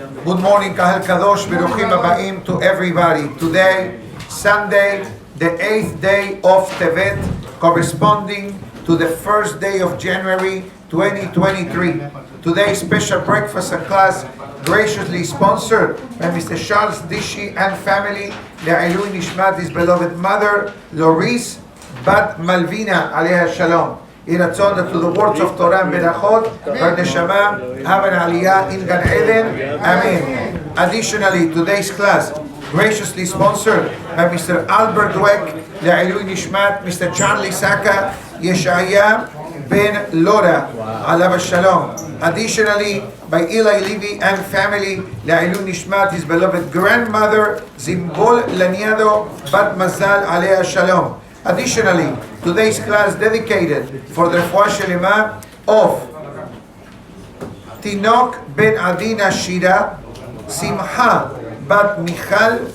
Good morning, Kahal Kadosh, Beruchim Abaim to everybody. Today, Sunday, the 8th day of Tebet, corresponding to the first day of January 2023. Today's special breakfast and class, graciously sponsored by Mr. Charles Dishi and family, Le'ilui Nishmat, his beloved mother, Loris Bat Malvina, Aliyah Shalom. Iratzon to the words of Torah and Berachot, her neshama, have an aliyah in Gan Eden. Amen. Additionally, today's class, graciously sponsored by Mr. Albert Dweck, Le'ilui Nishmat, Mr. Charlie Saka, Yeshaya Ben Lora, Alav Shalom. Additionally, by Eli Levy and family, Le'ilui Nishmat, his beloved grandmother, Zimbol Laniado Bat Mazal, Aliyah Shalom. Additionally, today's class dedicated for the Refuah Shelema of Tinok Ben Adina Shira, Simcha Bat Michal,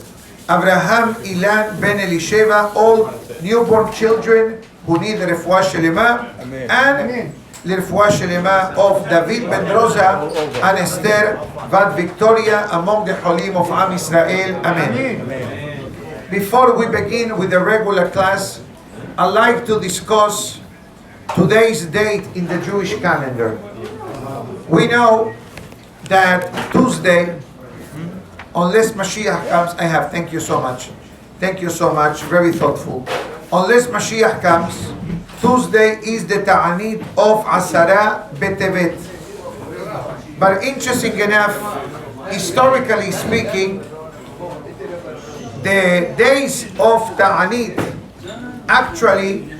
Abraham Ilan Ben Elisheva, all newborn children who need the Refuah Shelema, and the Refuah Shelema of David Ben Rosa and Esther Bat Victoria among the Cholim of Am Israel. Amen. Before we begin with the regular class, I'd like to discuss today's date in the Jewish calendar. We know that Tuesday, unless Mashiach comes, thank you so much, very thoughtful. Unless Mashiach comes, Tuesday is the Ta'anit of Asara B'Tevet. But interesting enough, historically speaking, the days of Ta'anit actually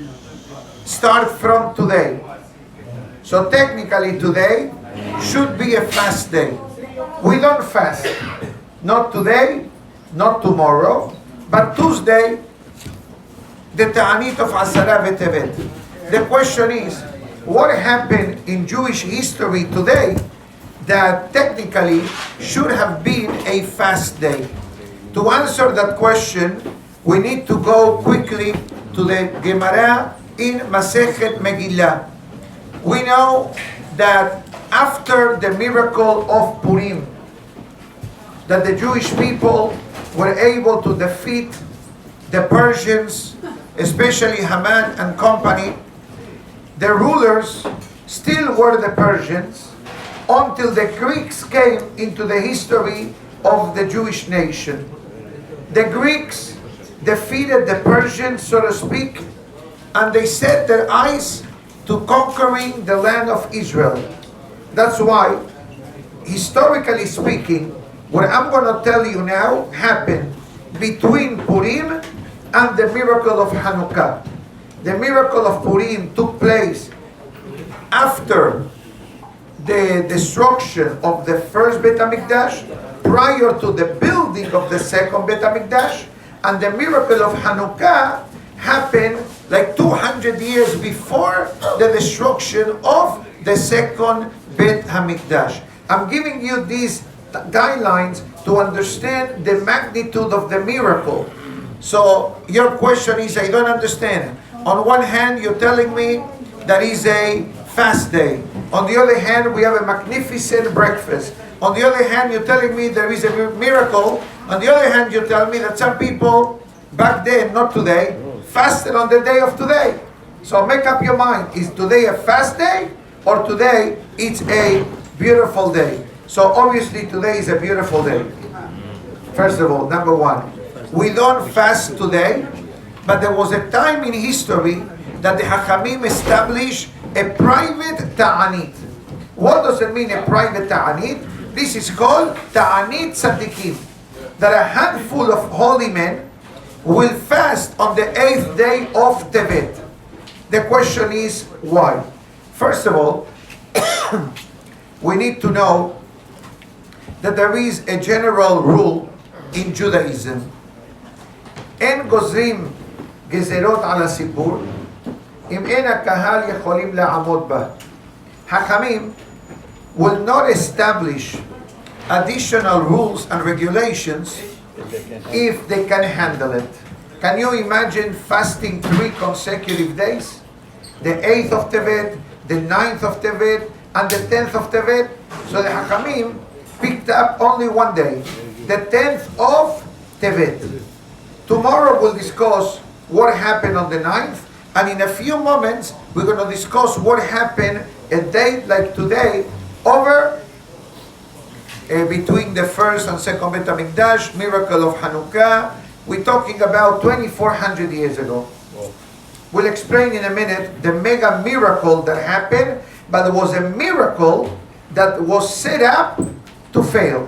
start from today. So technically today should be a fast day. We don't fast. Not today, not tomorrow, but Tuesday, the Ta'anit of Asara B'Tevet. The question is, what happened in Jewish history today that technically should have been a fast day? To answer that question, we need to go quickly to the Gemara in Masechet Megillah. We know that after the miracle of Purim, that the Jewish people were able to defeat the Persians, especially Haman and company, the rulers still were the Persians until the Greeks came into the history of the Jewish nation. The Greeks defeated the Persians, so to speak, and they set their eyes to conquering the land of Israel. That's why, historically speaking, what I'm going to tell you now happened between Purim and the miracle of Hanukkah. The miracle of Purim took place after the destruction of the first Bet HaMikdash, prior to the building of the second Bet HaMikdash, and the miracle of Hanukkah happened like 200 years before the destruction of the second Bet HaMikdash. I'm giving you these guidelines to understand the magnitude of the miracle. So your question is, I don't understand. On one hand, you're telling me that is a fast day. On the other hand, we have a magnificent breakfast. On the other hand, you're telling me there is a miracle. On the other hand, you tell me that some people back then, not today, fasted on the day of today. So make up your mind. Is today a fast day or today it's a beautiful day? So obviously today is a beautiful day. First of all, number one, we don't fast today, but there was a time in history that the Hachamim established a private Ta'anit. What does it mean, a private Ta'anit? This is called Ta'anit Tzadikim. That a handful of holy men will fast on the 8th day of Tebet. The question is, why? First of all, we need to know that there is a general rule in Judaism. En gozrim gezerot ala sipur, im en הקהל יכולים לעמוד בה. Hachamim will not establish additional rules and regulations if they can handle it. Can you imagine fasting 3 consecutive days? The 8th of Tebet, the 9th of Tebet, and the 10th of Tebet? So the Hachamim picked up only one day, the 10th of Tebet. Tomorrow we'll discuss what happened on the 9th, and in a few moments we're going to discuss what happened a day like today over between the first and second Bet HaMikdash, miracle of Hanukkah. We're talking about 2,400 years ago. We'll explain in a minute the mega miracle that happened, but it was a miracle that was set up to fail.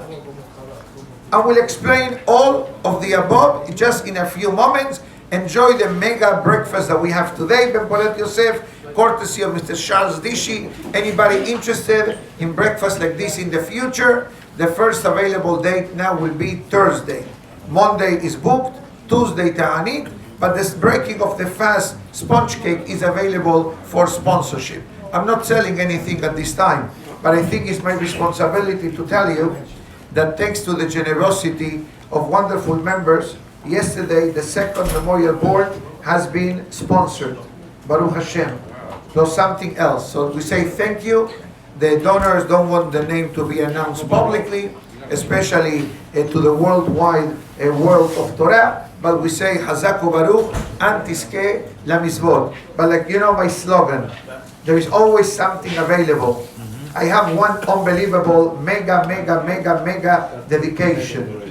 I will explain all of the above just in a few moments. Enjoy the mega breakfast that we have today, Ben Rabbi Yosef, courtesy of Mr. Charles Dishi. Anybody interested in breakfast like this in the future, the first available date now will be Thursday. Monday is booked, Tuesday ta'anit, but this breaking of the fast sponge cake is available for sponsorship. I'm not selling anything at this time, but I think it's my responsibility to tell you that thanks to the generosity of wonderful members, yesterday the second memorial board has been sponsored. Baruch Hashem. So something else. So we say thank you. The donors don't want the name to be announced publicly, especially to the worldwide world of Torah. But we say Hazaku Baruch Antiske La Mitzvot. But like you know my slogan, there is always something available. I have one unbelievable mega dedication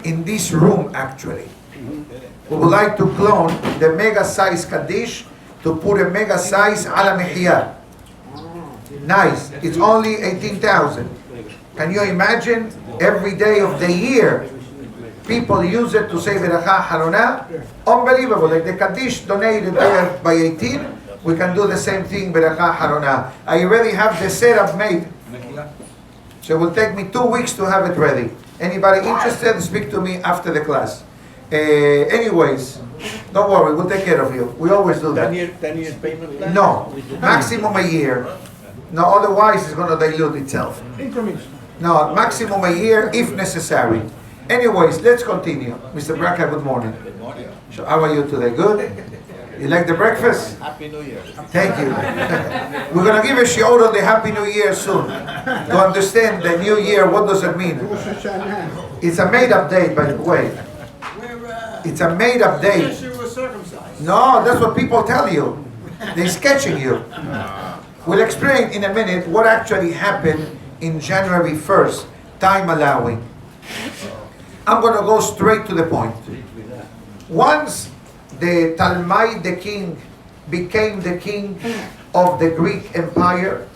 in this room actually. We would like to clone the mega size Kaddish to put a mega size Ala Mehiyah. Nice. It's only 18,000. Can you imagine every day of the year people use it to say Beracha Harona? Unbelievable. Like the Kaddish donated there by 18, we can do the same thing Beracha Harona. I already have the setup made. So it will take me 2 weeks to have it ready. Anybody interested, speak to me after the class. Anyways, don't worry, we'll take care of you. We always do that. 10 years payment plan? No, maximum a year. No, otherwise it's going to dilute itself. No, maximum a year if necessary. Anyways, let's continue. Mr. Braca, good morning. Good morning. So how are you today? Good? You like the breakfast? Happy New Year. Thank you. We're going to give a shiur on the Happy New Year soon. To understand the New Year, what does it mean? It's a made-up date, by the way. It's a made-up date. No, that's what people tell you. They're sketching you. We'll explain in a minute what actually happened in January 1st, time allowing. I'm going to go straight to the point. Once the Talmai the king became the king of the Greek Empire,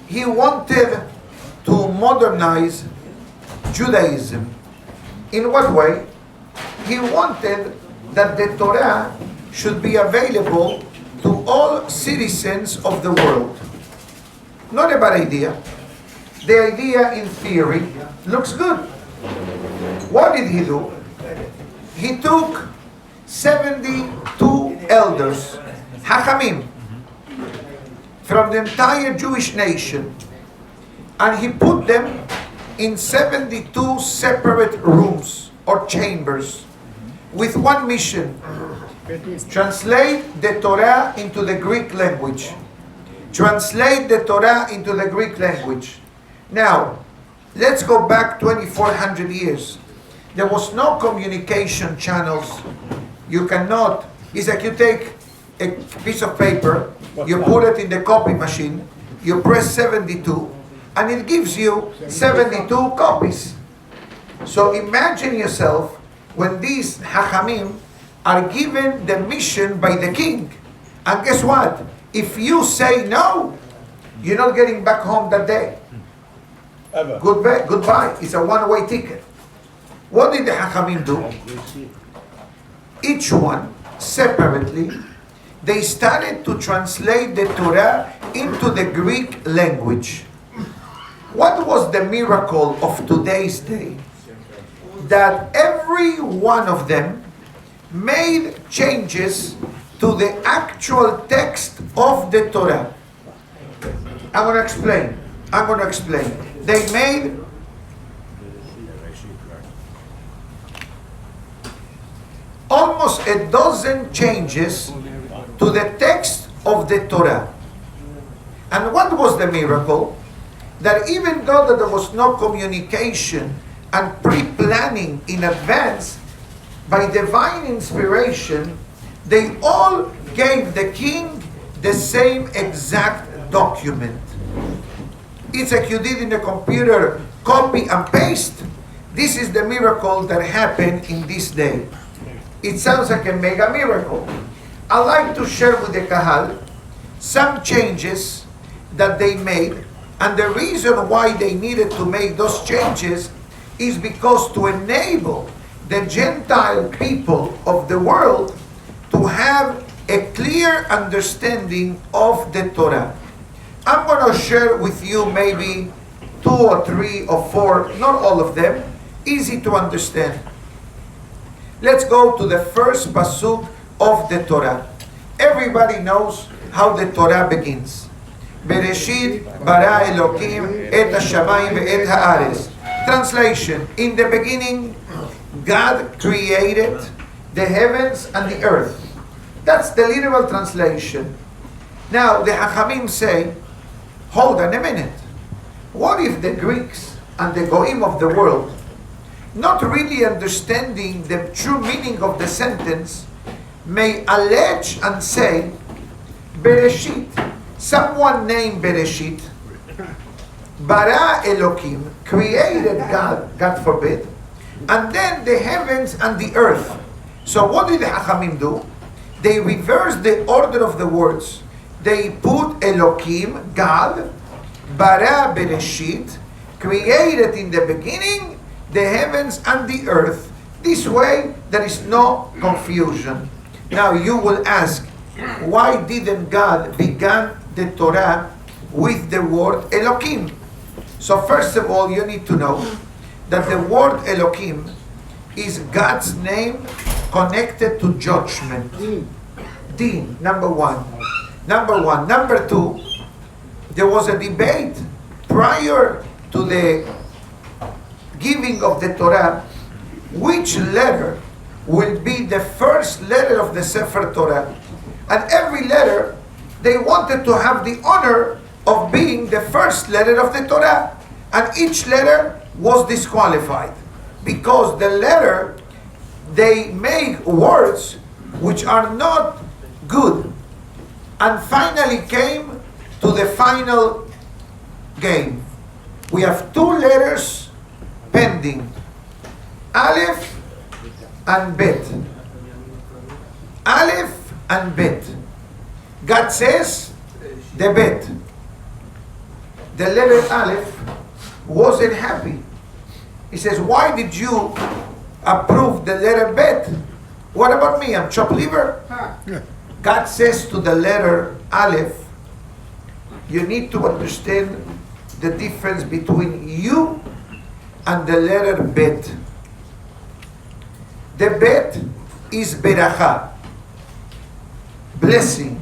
he wanted to modernize Judaism. In what way? He wanted that the Torah should be available to all citizens of the world. Not a bad idea. The idea in theory looks good. What did he do? He took 72 elders, Hachamim, from the entire Jewish nation, and he put them in 72 separate rooms or chambers with one mission: translate the Torah into the Greek language. Translate the Torah into the Greek language. Now, let's go back 2,400 years. There was no communication channels. You cannot. It's like you take a piece of paper, you put it in the copy machine, you press 72, and it gives you 72 copies. So imagine yourself when these Hachamim are given the mission by the king. And guess what? If you say no, you're not getting back home that day. Ever. Goodbye. It's a one-way ticket. What did the Hachamim do? Each one, separately, they started to translate the Torah into the Greek language. What was the miracle of today's day? That every one of them made changes to the actual text of the Torah. I'm going to explain. They made almost a dozen changes to the text of the Torah. And what was the miracle? that even though that there was no communication and pre-planning in advance, by divine inspiration, they all gave the king the same exact document. It's like you did in the computer, copy and paste. This is the miracle that happened in this day. It sounds like a mega miracle. I'd like to share with the Kahal some changes that they made, and the reason why they needed to make those changes is because to enable the Gentile people of the world to have a clear understanding of the Torah. I'm going to share with you maybe 2 or 3 or 4, not all of them, easy to understand. Let's go to the first pasuk of the Torah. Everybody knows how the Torah begins. Bereshit bara Elokim et hashamayim ve'et haaretz. Translation: in the beginning, God created the heavens and the earth. That's the literal translation. Now the Hachamim say, hold on a minute. What if the Greeks and the Goim of the world, not really understanding the true meaning of the sentence, may allege and say, Bereshit, someone named Bereshit, bara Elokim, created God, God forbid, and then the heavens and the earth. So what did the Hachamim do? They reversed the order of the words. They put Elokim, God, bara Bereshit, created in the beginning the heavens and the earth. This way there is no confusion. Now you will ask, why didn't God begin the Torah with the word Elokim? So first of all, you need to know that the word Elokim is God's name connected to judgment. Din, number one. Number two, there was a debate prior to the giving of the Torah, which letter will be the first letter of the Sefer Torah. And every letter, they wanted to have the honor of being the first letter of the Torah. And each letter was disqualified because the letter, they make words which are not good. And finally came to the final game. We have 2 letters pending, Aleph and Bet. Aleph and Bet. God says the Bet. The letter Aleph wasn't happy. He says, why did you approve the letter Bet? What about me? I'm chopped liver? God says to the letter Aleph, you need to understand the difference between you and the letter Bet. The Bet is beracha, blessing.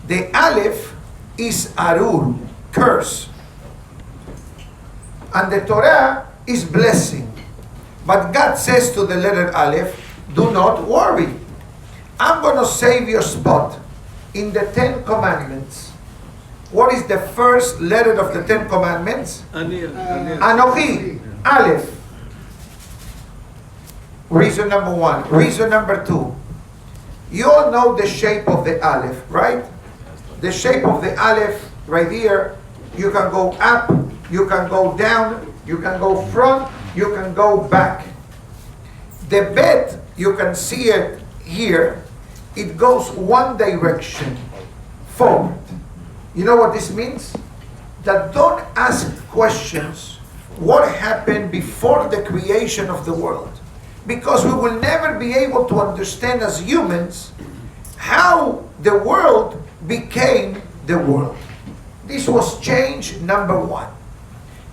The Aleph is arur, curse. And the Torah is blessing. But God says to the letter Aleph, do not worry. I'm going to save your spot in the 10 commandments. What is the first letter of the 10 commandments? Anochi, Aleph. Reason number 1. Reason number 2. You all know the shape of the Aleph, right? The shape of the Aleph right here, you can go up, you can go down, you can go front, you can go back. The Bet, you can see it here, it goes one direction, forward. You know what this means? That don't ask questions what happened before the creation of the world. Because we will never be able to understand as humans how the world became the world. This was change number 1.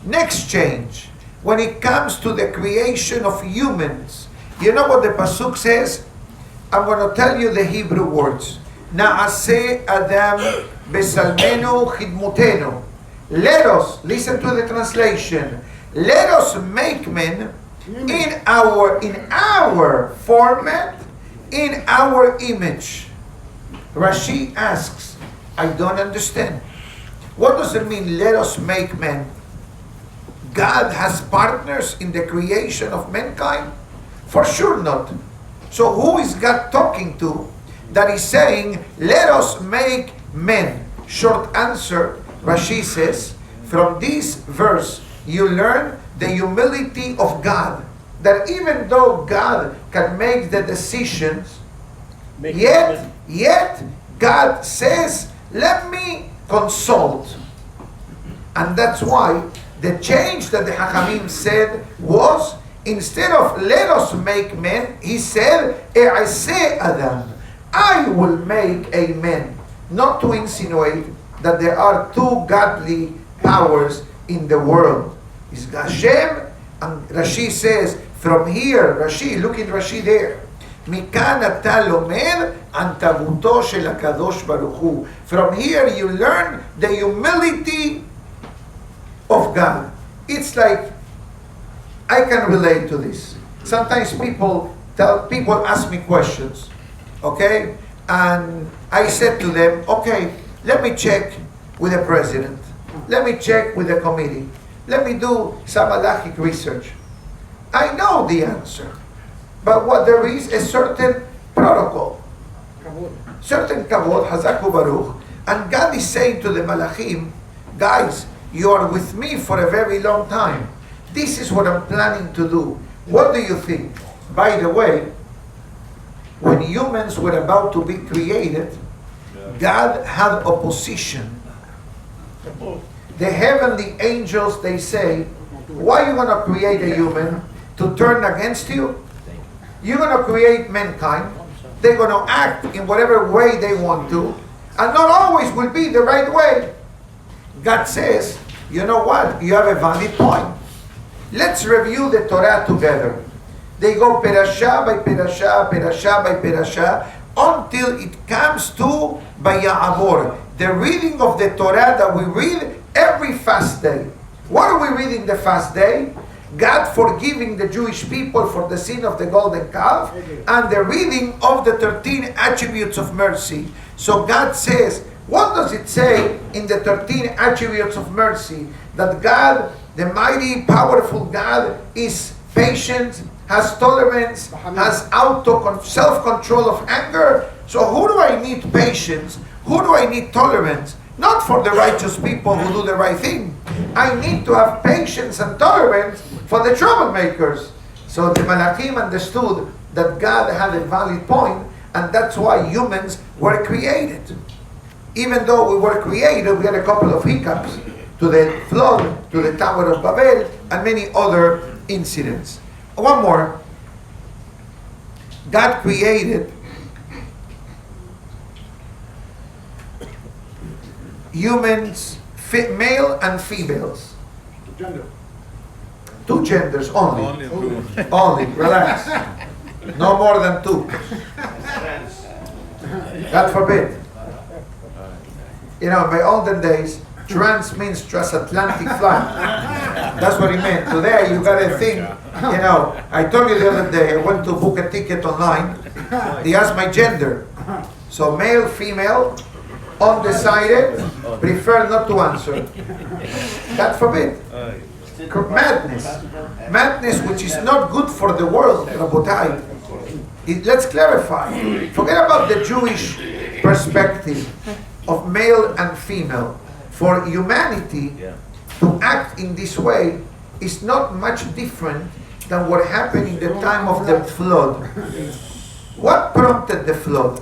Next change, when it comes to the creation of humans, you know what the pasuk says? I'm going to tell you the Hebrew words. Na'aseh Adam besalmenu chidmutenu. Let us, listen to the translation, let us make men in our format, in our image. Rashi asks, I don't understand. What does it mean, let us make men? God has partners in the creation of mankind? For sure not. So who is God talking to that is saying, let us make men? Short answer, Rashi says, from this verse, you learn the humility of God. That even though God can make the decisions, yet God says, let me consult. And that's why the change that the Hachamim said was, instead of let us make men, he said, E'aseh Adam, I will make a man. Not to insinuate that there are two godly powers in the world. It's Hashem, and Rashi says, from here, Rashi, look in Rashi there. מכאן אתה לומד ענוותו של הקדוש ברוך הוא. From here you learn the humility of God. It's like, I can relate to this. Sometimes people ask me questions, okay? And I said to them, okay, let me check with the president. Let me check with the committee. Let me do some halachic research. I know the answer. But what there is a certain protocol. Certain kavod, hazaku baruch. And God is saying to the malachim, guys, you are with me for a very long time. This is what I'm planning to do. What do you think? By the way, when humans were about to be created, God had opposition. The heavenly angels, they say, why are you going to create a human to turn against you? You're going to create mankind. They're going to act in whatever way they want to. And not always will be the right way. God says, you know what? You have a valid point. Let's review the Torah together. They go perasha by perasha, perasha by perasha, until it comes to Vaya'avor, the reading of the Torah that we read every fast day. What are we reading the fast day? God forgiving the Jewish people for the sin of the golden calf, and the reading of the 13 attributes of mercy. So God says, what does it say in the 13 attributes of mercy? That God, the mighty, powerful God, is patient, has tolerance, has self-control of anger. So who do I need patience? Who do I need tolerance? Not for the righteous people who do the right thing. I need to have patience and tolerance for the troublemakers. So the Menachem understood that God had a valid point, and that's why humans were created. Even though we were created, we had a couple of hiccups to the flood, to the Tower of Babel, and many other incidents. One more. God created humans, male and females. Two genders only. Only. Relax. No more than two. God forbid. You know, in my olden days, trans means transatlantic flight. That's what it meant. Today, you got a thing. You know, I told you the other day, I went to book a ticket online. They asked my gender. So male, female, undecided, prefer not to answer. God forbid. Madness. Madness which is not good for the world, Rabotai. Let's clarify. Forget about the Jewish perspective of male and female. For humanity to act in this way is not much different than what happened in the time of the flood. What prompted the flood?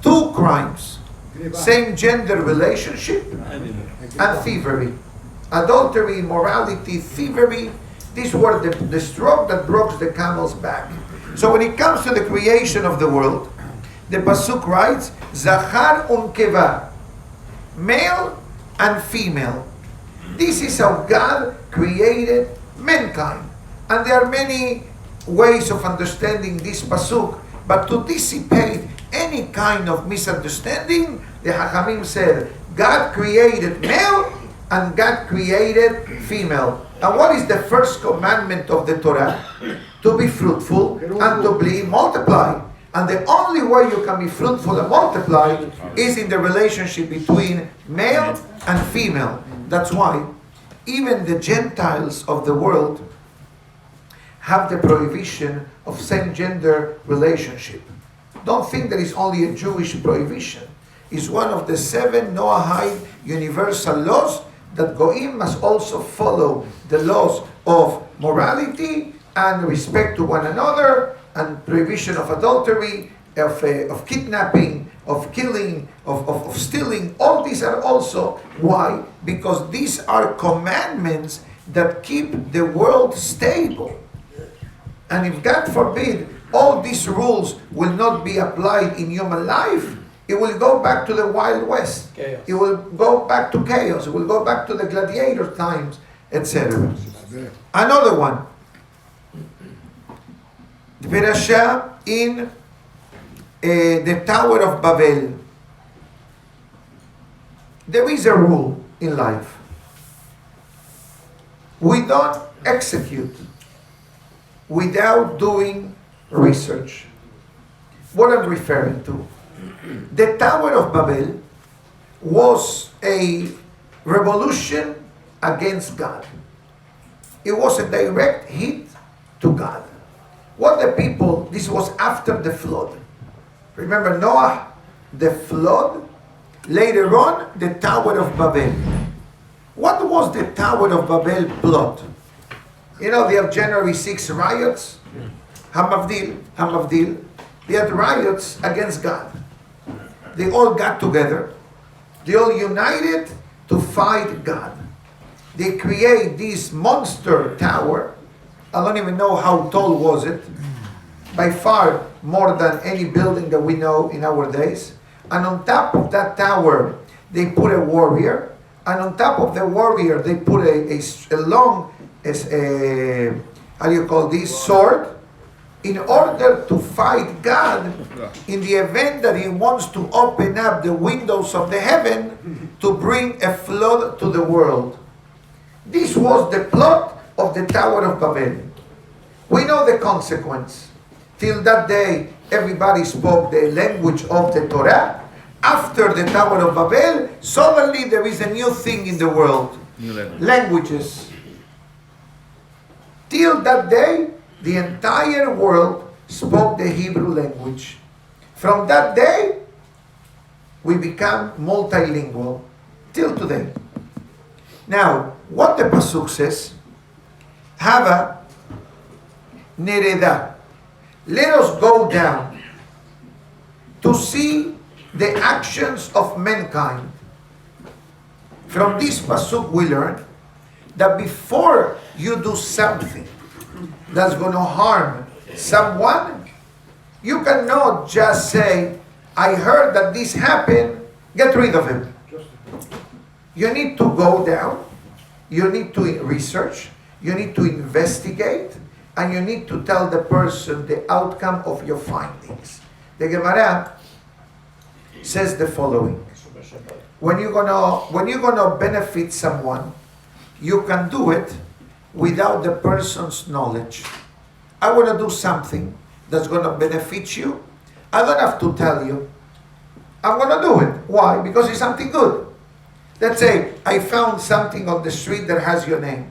Two crimes. Same gender relationship and thievery. Adultery, immorality, thievery. These were the straw that broke the camel's back. So when it comes to the creation of the world, the Pasuk writes, Zachar unkeva, male and female. This is how God created mankind. And there are many ways of understanding this Pasuk, but to dissipate any kind of misunderstanding, the Hachamim said, God created male and God created female. And what is the first commandment of the Torah? To be fruitful and to be multiply. And the only way you can be fruitful and multiply is in the relationship between male and female. That's why even the Gentiles of the world have the prohibition of same-gender relationship. Don't think that it's only a Jewish prohibition. It's one of the 7 Noahide universal laws that Goyim must also follow the laws of morality and respect to one another and prohibition of adultery, of kidnapping, of killing, of stealing. All these are also, why? Because these are commandments that keep the world stable. And if God forbid all these rules will not be applied in human life, it will go back to the Wild West. Chaos. It will go back to chaos. It will go back to the gladiator times, etc. Another one. The parasha in the Tower of Babel. There is a rule in life. We don't execute without doing research. What I'm referring to, the Tower of Babel was a revolution against God. It was a direct hit to God. What the people, this was after the flood. Remember Noah, the flood, later on the Tower of Babel. What was the Tower of Babel plot? You know, they have January 6 riots, Hamavdil. They had riots against God. They all got together. They all united to fight God. They create this monster tower. I don't even know how tall was it. By far more than any building that we know in our days. And on top of that tower, they put a warrior. And on top of the warrior, they put a long, sword, in order to fight God in the event that he wants to open up the windows of the heaven to bring a flood to the world. This was the plot of the Tower of Babel. We know the consequence. Till that day, everybody spoke the language of the Torah. After the Tower of Babel, suddenly there is a new thing in the world. New Languages. Till that day, the entire world spoke the Hebrew language. From that day, we become multilingual. Till today. Now, what the Pasuk says, Hava Nereda. Let us go down to see the actions of mankind. From this Pasuk we learn that before you do something that's going to harm someone, you cannot just say, I heard that this happened, get rid of him. You need to go down, you need to research, you need to investigate, and you need to tell the person the outcome of your findings. The Gemara says the following. When you're gonna benefit someone, you can do it without the person's knowledge. I want to do something that's going to benefit you. I don't have to tell you. I'm going to do it. Why? Because it's something good. Let's say I found something on the street that has your name.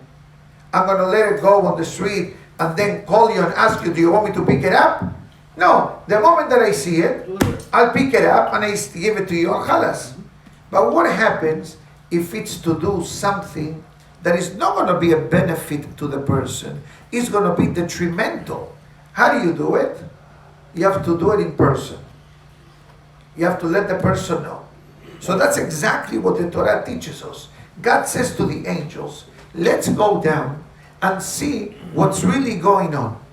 I'm going to let it go on the street and then call you and ask you, do you want me to pick it up? No. The moment that I see it, I'll pick it up and I give it to you on khalas. But what happens if it's to do something that is not going to be a benefit to the person? It's going to be detrimental. How do you do it? You have to do it in person. You have to let the person know. So that's exactly what the Torah teaches us. God says to the angels, let's go down and see what's really going on.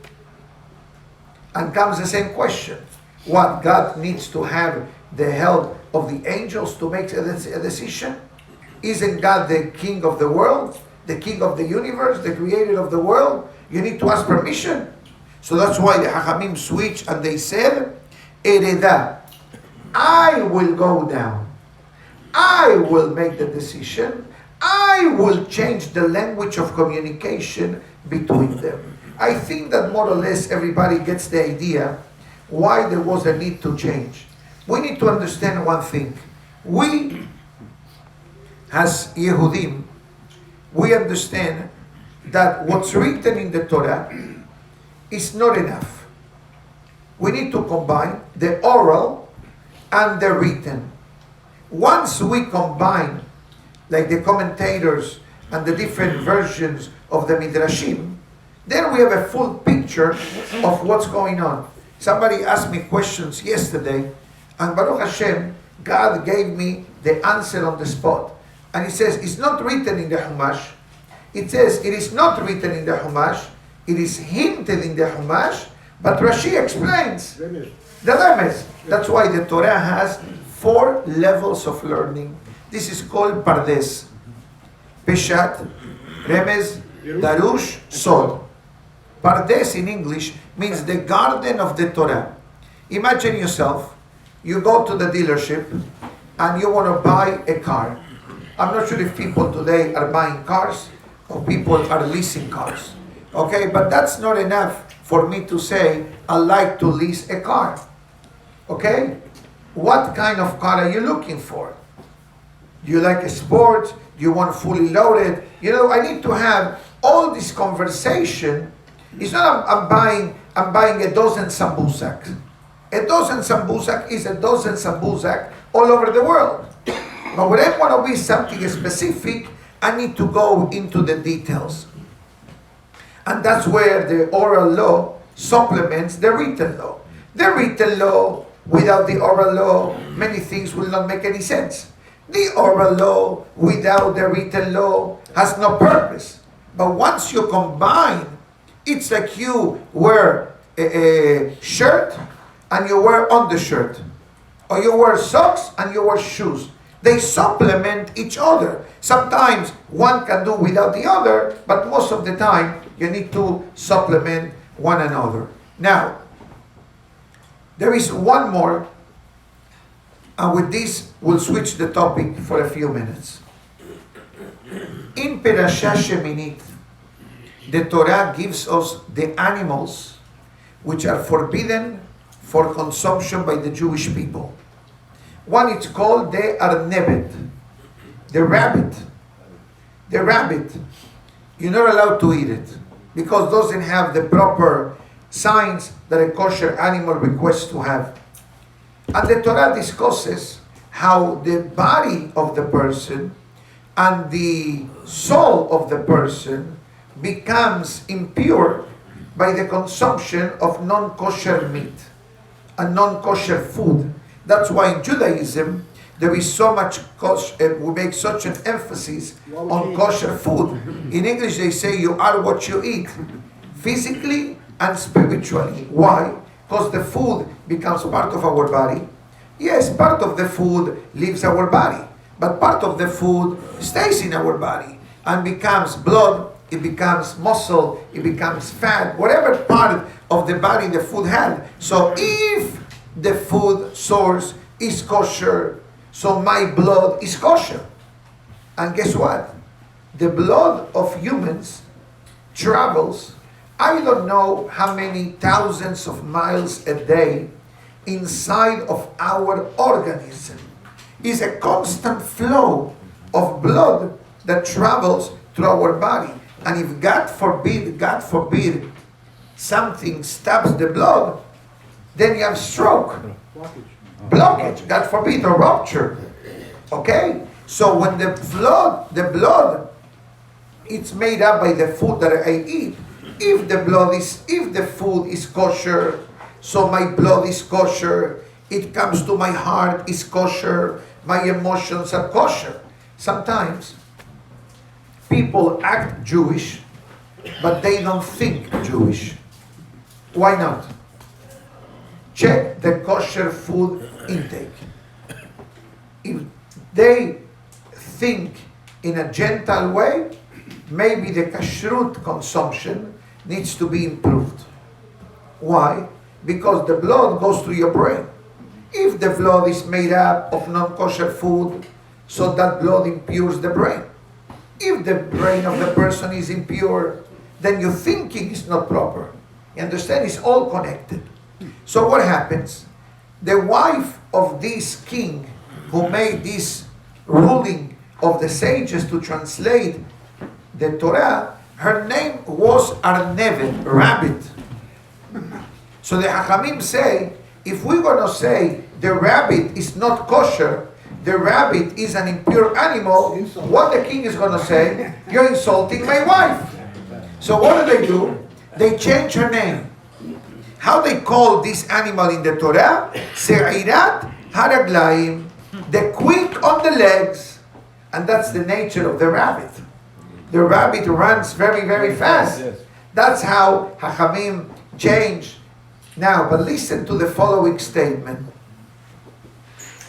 And comes the same question. What, God needs to have the help of the angels to make a decision? Isn't God the king of the world? The king of the universe? The creator of the world? You need to ask permission. So that's why the Hachamim switched and they said, Ereda, I will go down. I will make the decision. I will change the language of communication between them. I think that more or less everybody gets the idea why there was a need to change. We need to understand one thing. We, as Yehudim, we understand that what's written in the Torah is not enough. We need to combine the oral and the written. Once we combine, like the commentators and the different versions of the Midrashim, then we have a full picture of what's going on. Somebody asked me questions yesterday, and Baruch Hashem, God gave me the answer on the spot. And he says, it's not written in the Chumash. It says, it is not written in the Chumash. It is hinted in the Chumash. But Rashi explains the Remez. That's why the Torah has 4 levels of learning. This is called Pardes. Peshat, Remez, Darush, Sod. Pardes in English means the garden of the Torah. Imagine yourself, you go to the dealership and you want to buy a car. I'm not sure if people today are buying cars or people are leasing cars. Okay, but that's not enough for me to say, I like to lease a car. Okay? What kind of car are you looking for? Do you like a sport? Do you want fully loaded? You know, I need to have all this conversation. It's not I'm buying a dozen sambusak. A dozen sambusak is a dozen sambusak all over the world. But when I want to be something specific, I need to go into the details. And that's where the oral law supplements the written law. The written law, without the oral law, many things will not make any sense. The oral law without the written law has no purpose. But once you combine, it's like you wear a shirt and you wear undershirt. Or you wear socks and you wear shoes. They supplement each other. Sometimes one can do without the other, but most of the time you need to supplement one another. Now, there is one more, and with this we'll switch the topic for a few minutes. In Perashah Sheminit, the Torah gives us the animals which are forbidden for consumption by the Jewish people. One is called the Arnevet, the rabbit. The rabbit, you're not allowed to eat it because it doesn't have the proper signs that a kosher animal requests to have. And the Torah discusses how the body of the person and the soul of the person becomes impure by the consumption of non-kosher meat and non-kosher food. That's why in Judaism there is so much we make such an emphasis on kosher food. In English they say you are what you eat, physically and spiritually. Why? Because the food becomes part of our body. Yes, part of the food leaves our body, but part of the food stays in our body and becomes blood, it becomes muscle, it becomes fat, whatever part of the body the food had. So if the food source is kosher, so my blood is kosher. And guess what? The blood of humans travels, I don't know how many thousands of miles a day inside of our organism. Is a constant flow of blood that travels through our body. And if God forbid, something stops the blood, then you have stroke, blockage, God forbid, or rupture. Okay? So when the blood, it's made up by the food that I eat. If the food is kosher, so my blood is kosher, it comes to my heart, is kosher, my emotions are kosher. Sometimes people act Jewish, but they don't think Jewish. Why not? Check the kosher food intake. If they think in a gentle way, maybe the kashrut consumption needs to be improved. Why? Because the blood goes through your brain. If the blood is made up of non-kosher food, so that blood impures the brain. If the brain of the person is impure, then your thinking is not proper. You understand? It's all connected. So what happens? The wife of this king who made this ruling of the sages to translate the Torah, her name was Arnevet, rabbit. So the Hachamim say, if we're going to say the rabbit is not kosher, the rabbit is an impure animal, what the king is going to say? You're insulting my wife. So what do? They change her name. How they call this animal in the Torah? Se'irat haraglaim, the quick on the legs. And that's the nature of the rabbit. The rabbit runs very, very fast. That's how Hachamim changed. Now, but listen to the following statement.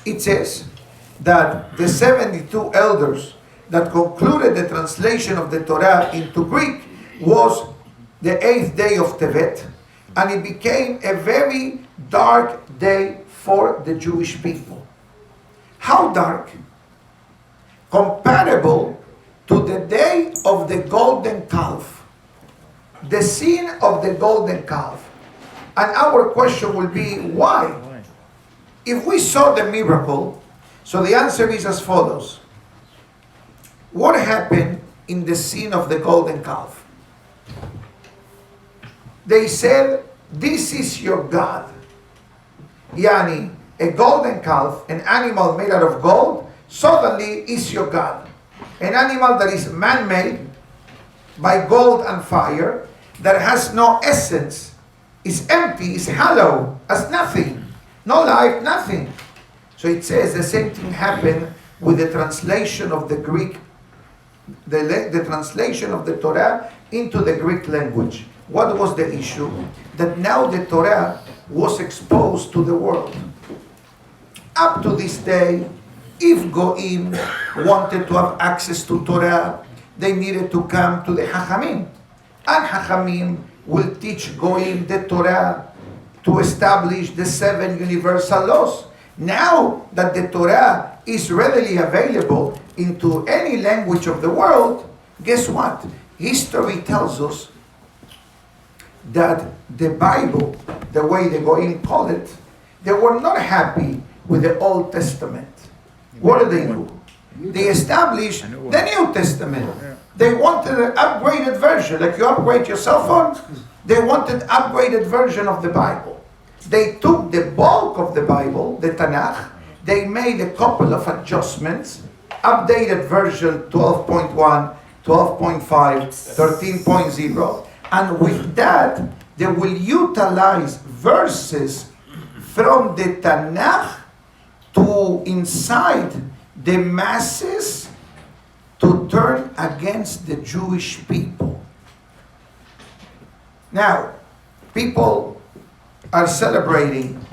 It says that the 72 elders that concluded the translation of the Torah into Greek was the 8th day of Tebet, and it became a very dark day for the Jewish people. How dark? Comparable to the day of the golden calf, the scene of the golden calf. And our question will be, why? If we saw the miracle, so the answer is as follows. What happened in the scene of the golden calf? They said, this is your God. Yani, a golden calf, an animal made out of gold, suddenly is your God. An animal that is man-made by gold and fire, that has no essence, is empty, is hollow, has nothing, no life, nothing. So it says the same thing happened with the translation of the Greek, the translation of the Torah into the Greek language. What was the issue? That now the Torah was exposed to the world. Up to this day, if Goim wanted to have access to Torah, they needed to come to the Hachamim. And Hachamim will teach Goim the Torah to establish the 7 universal laws. Now that the Torah is readily available into any language of the world, guess what? History tells us that the Bible, the way the Goim call it, they were not happy with the Old Testament. What do? They established the New Testament. They wanted an upgraded version, like you upgrade your cell phone. They wanted an upgraded version of the Bible. They took the bulk of the Bible, the Tanakh, they made a couple of adjustments, updated version 12.1, 12.5, 13.0, and with that, they will utilize verses from the Tanakh to incite the masses to turn against the Jewish people. Now, people are celebrating,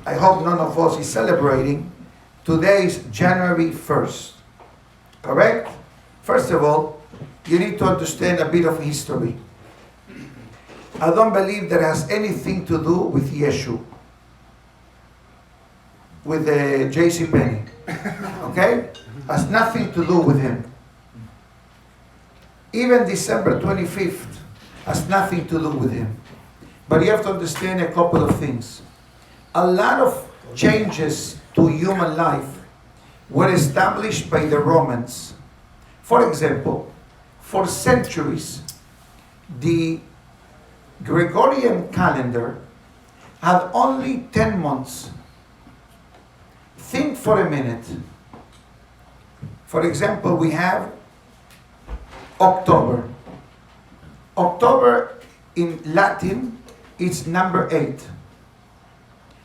I hope none of us is celebrating, today's January 1st. Correct? First of all, you need to understand a bit of history. I don't believe that has anything to do with Yeshu, with the J.C. Penney. Okay? Has nothing to do with him. Even December 25th has nothing to do with him. But you have to understand a couple of things. A lot of changes to human life were established by the Romans. For example, for centuries, the Gregorian calendar had only 10 months. Think for a minute. For example, we have October. October in Latin, it's number 8.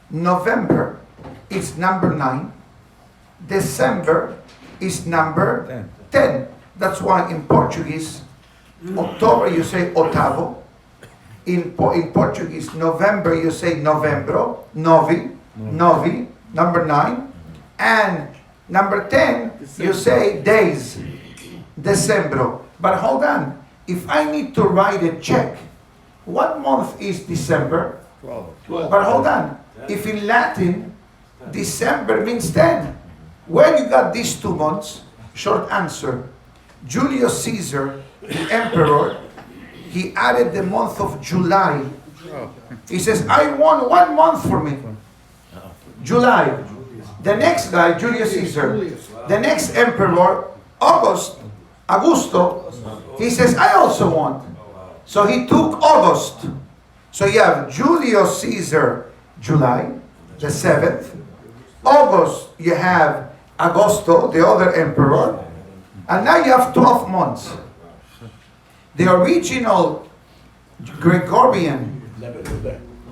November is number 9. December is number 10. That's why in Portuguese, October you say oitavo. In Portuguese, November you say novembro, novi, number 9. And number 10, you say days, Decembro. But hold on, if I need to write a check, what month is December? 12. But hold on, if in Latin, December means 10. Where you got these 2 months? Short answer. Julius Caesar, the emperor, he added the month of July He says, I want 1 month for me. July. The next guy, Julius Caesar. The next emperor, Augusto. He says, I also want. So he took August. So you have Julius Caesar, July, the 7th. August, you have Augusto, the other emperor. And now you have 12 months. The original Gregorian,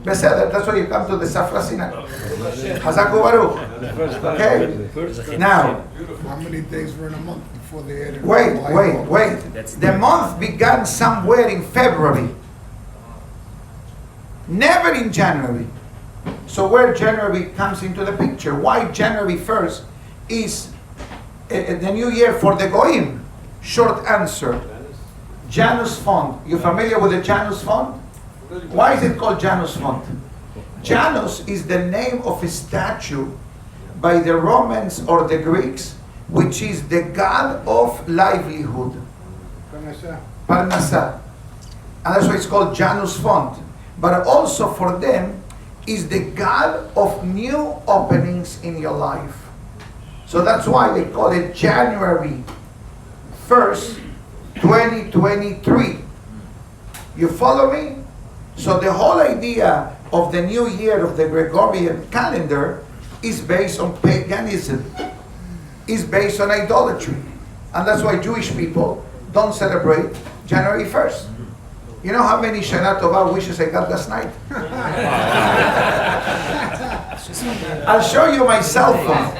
that's why you come to the Safra Sinagoga. Hazaku Baruch. Okay? Now, How many days were in a month before they added? wait. The month began somewhere in February. Never in January. So where January comes into the picture? Why January 1st is the new year for the Goyim? Short answer. Janus font. You familiar with the Janus font? Why is it called Janus font? Janus is the name of a statue by the Romans or the Greeks, which is the god of livelihood. Parnasa. And that's why it's called Janus font. But also for them is the god of new openings in your life. So that's why they call it January 1st, 2023. You follow me? So the whole idea of the new year of the Gregorian calendar is based on paganism, is based on idolatry. And that's why Jewish people don't celebrate January 1st. You know how many Shana Tova wishes I got last night? I'll show you my cell phone.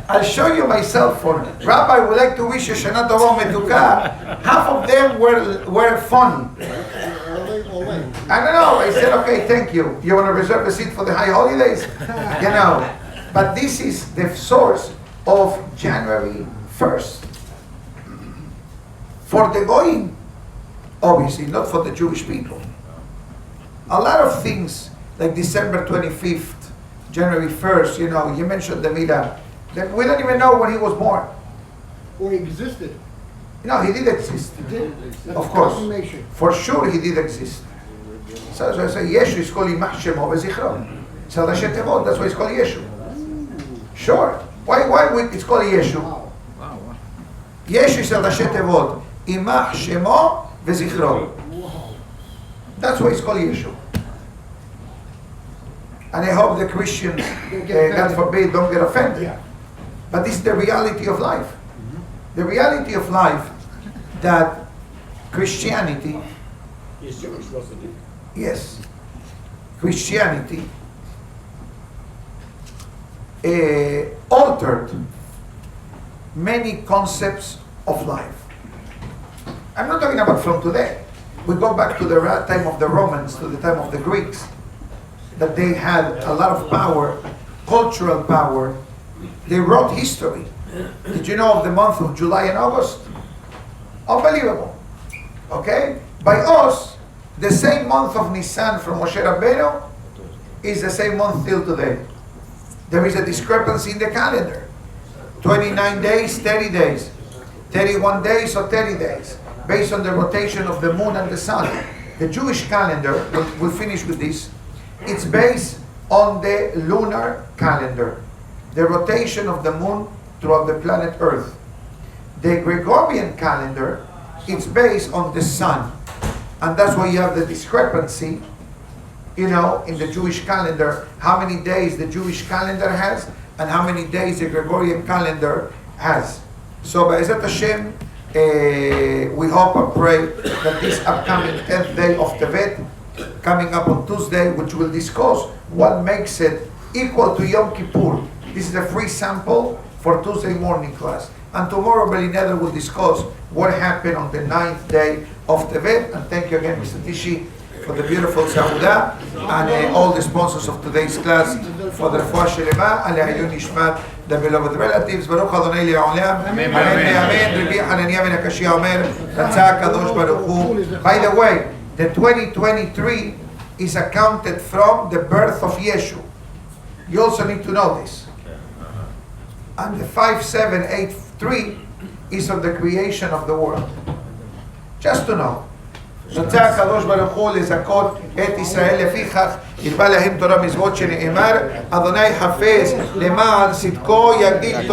I'll show you my cell phone. Rabbi would like to wish you Shana Tova Metuka. Half of them were fun. I don't know. I said, okay, thank you. You want to reserve a seat for the high holidays? You know. But this is the source of January 1st. For the Goyim, obviously, not for the Jewish people. A lot of things, like December 25th, January 1st, you know, you mentioned the Midah. We don't even know when he was born. Or he existed. No, he did exist. He did? Of course. Confirmation. For sure he did exist. So I say, Yeshu is called Imach Shemo V'Zichro. So that's why it's called Yeshu. Sure. Why it's called Yeshu? Wow. Yeshu is El Rashet Tevot. Imach Shemo V'Zichro. That's why it's called Yeshu. And I hope the Christians, God forbid, don't get offended. Yeah. But this is the reality of life. The reality of life that Christianity, yes, Christianity altered many concepts of life. I'm not talking about from today. We go back to the time of the Romans, to the time of the Greeks, that they had a lot of power, cultural power. They wrote history. Did you know of the month of July and August? Unbelievable. Okay? By us, the same month of Nisan from Moshe Rabbeinu is the same month till today. There is a discrepancy in the calendar. 29 days, 30 days. 31 days or 30 days. Based on the rotation of the moon and the sun. The Jewish calendar, we'll finish with this, it's based on the lunar calendar. The rotation of the moon throughout the planet Earth. The Gregorian calendar, it's based on the sun. And that's why you have the discrepancy, you know, in the Jewish calendar, how many days the Jewish calendar has and how many days the Gregorian calendar has. So, Be'ezat Hashem, we hope and pray that this upcoming 10th day of Tebet, coming up on Tuesday, which we'll discuss what makes it equal to Yom Kippur. This is a free sample for Tuesday morning class. And tomorrow, Belineder will discuss what happened on the 9th day of Tebet. And thank you again, Mr. Tishi, for the beautiful Sauda, and all the sponsors of today's class for the Refuah Shelema, and Le'ayun Nishmat, the beloved relatives. Baruch Adonai Le'olam. Amen. Amen. Rabbi Hananiah ben Akashia Omer, Ratzah Kadosh Baruch Hu. By the way, the 2023 is accounted from the birth of Yeshu. You also need to know this. And the 5783 is of the creation of the world. Just to know. רוצה הקדוש ברוך הוא לזכות את ישראל, לפיכך הרבה להם תורה מצוות שנאמר, אדוני חפץ למען צדקו יגדיל